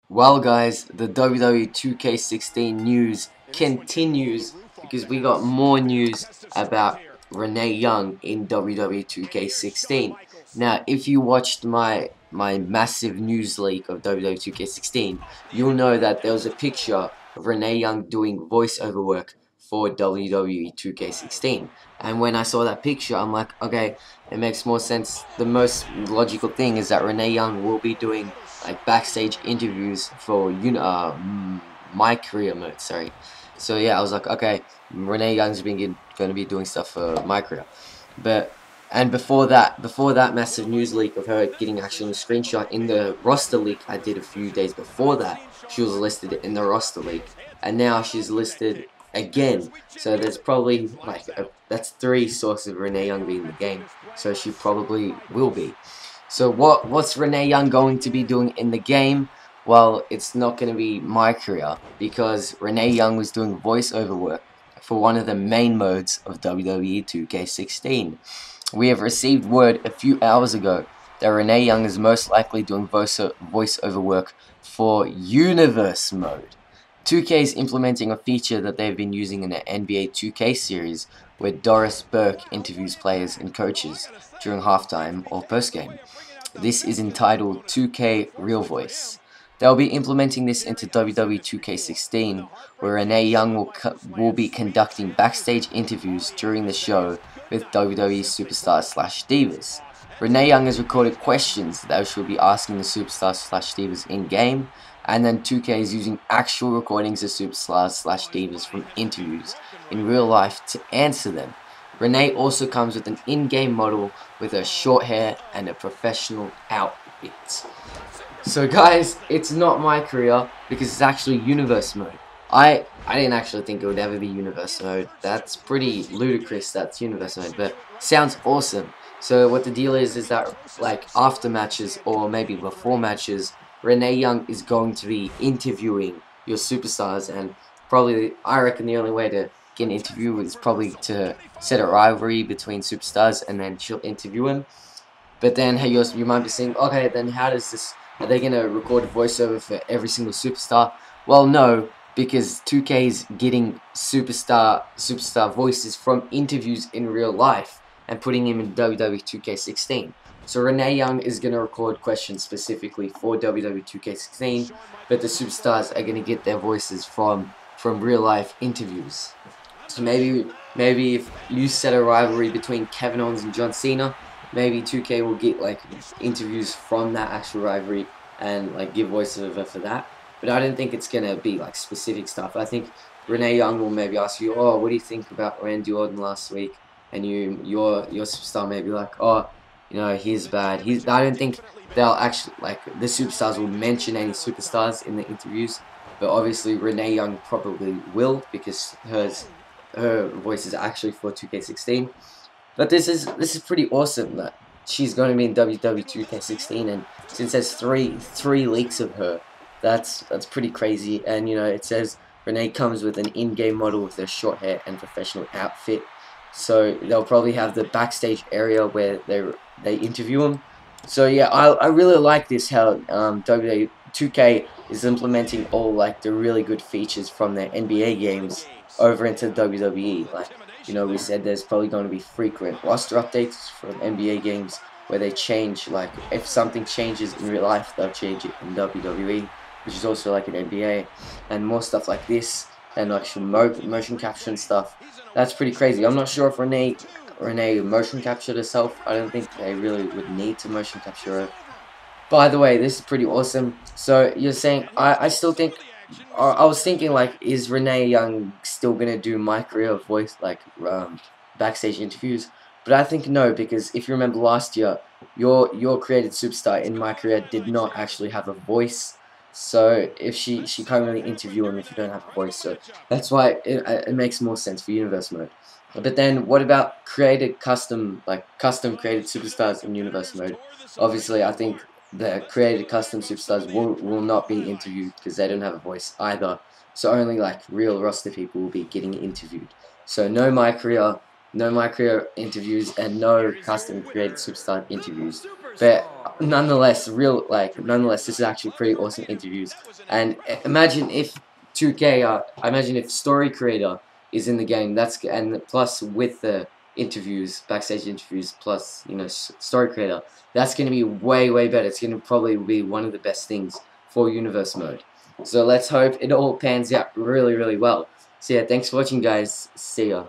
Well, guys, the WWE 2K16 news continues because we got more news about Renee Young in WWE 2K16. Now, if you watched my massive news leak of WWE 2K16, you'll know that there was a picture of Renee Young doing voiceover work for WWE 2K16. And when I saw that picture, I'm like, okay, it makes more sense. The most logical thing is that Renee Young will be doing like backstage interviews for my career mode. Sorry. So yeah, I was like, okay, Renee Young's been going to be doing stuff for my career, but and before that massive news leak of her getting actually a screenshot in the roster leak I did a few days before that, she was listed in the roster leak, and now she's listed again. So there's probably that's three sources of Renee Young being in the game. So she probably will be. So what's Renee Young going to be doing in the game? Well, it's not going to be my career because Renee Young was doing voiceover work for one of the main modes of WWE 2K16. We have received word a few hours ago that Renee Young is most likely doing voiceover work for Universe mode. 2K is implementing a feature that they've been using in the NBA 2K series where Doris Burke interviews players and coaches during halftime or postgame. This is entitled 2K Real Voice. They'll be implementing this into WWE 2K16, where Renee Young will be conducting backstage interviews during the show with WWE superstars/divas. Renee Young has recorded questions that she'll be asking the superstars/divas in-game, and then 2K is using actual recordings of superstars/divas from interviews in real life to answer them. Renee also comes with an in-game model with her short hair and a professional outfit. So guys, it's not my career because it's actually Universe mode. I didn't actually think it would ever be Universe mode. That's pretty ludicrous, that's Universe mode, but sounds awesome. So what the deal is that like after matches or maybe before matches, Renee Young is going to be interviewing your superstars, and probably I reckon the only way to get an interview is probably to set a rivalry between superstars and then she'll interview him. But then hey, you might be saying, okay, then how does this, are they going to record a voiceover for every single superstar? Well, no, because 2K is getting superstar voices from interviews in real life and putting him in WWE 2K16. So Renee Young is going to record questions specifically for WWE 2K16, but the superstars are going to get their voices from real life interviews. So maybe if you set a rivalry between Kevin Owens and John Cena, maybe 2K will get like interviews from that actual rivalry and like give voiceover for that. But I don't think it's gonna be like specific stuff. I think Renee Young will maybe ask you, oh, what do you think about Randy Orton last week? And your superstar may be like, oh, he's bad. I don't think they'll actually like the superstars will mention any superstars in the interviews. But obviously Renee Young probably will because her voice is actually for 2K16. But this is pretty awesome that she's going to be in WWE 2K16, and since there's three leaks of her, that's pretty crazy. And it says Renee comes with an in-game model with her short hair and professional outfit. So they'll probably have the backstage area where they interview them. So yeah, I really like this how WWE 2K is implementing all like the really good features from their NBA games over into WWE. Like, we said there's probably going to be frequent roster updates from NBA games where they change, like, if something changes in real life, they'll change it in WWE, which is also like an NBA, and more stuff like this, and actual motion capture and stuff. That's pretty crazy. I'm not sure if Renee motion captured herself. I don't think they really would need to motion capture her. By the way, this is pretty awesome. So you're saying, I still think, I was thinking like, is Renee Young still gonna do my career voice like backstage interviews? But I think no, because if you remember last year, your created superstar in my career did not actually have a voice. So if she can't really interview him if you don't have a voice. So that's why it makes more sense for Universe mode. But then what about custom created superstars in Universe mode? Obviously, I think the created custom superstars will not be interviewed because they don't have a voice either. So only like real roster people will be getting interviewed. So no my career interviews and no custom created superstar interviews. But nonetheless, nonetheless, this is actually pretty awesome interviews. And imagine if 2K, imagine if story creator is in the game. And plus with the interviews, backstage interviews, plus story creator. That's going to be way better. It's going to probably be one of the best things for universe mode. So let's hope it all pans out really well. So yeah, thanks for watching, guys. See ya.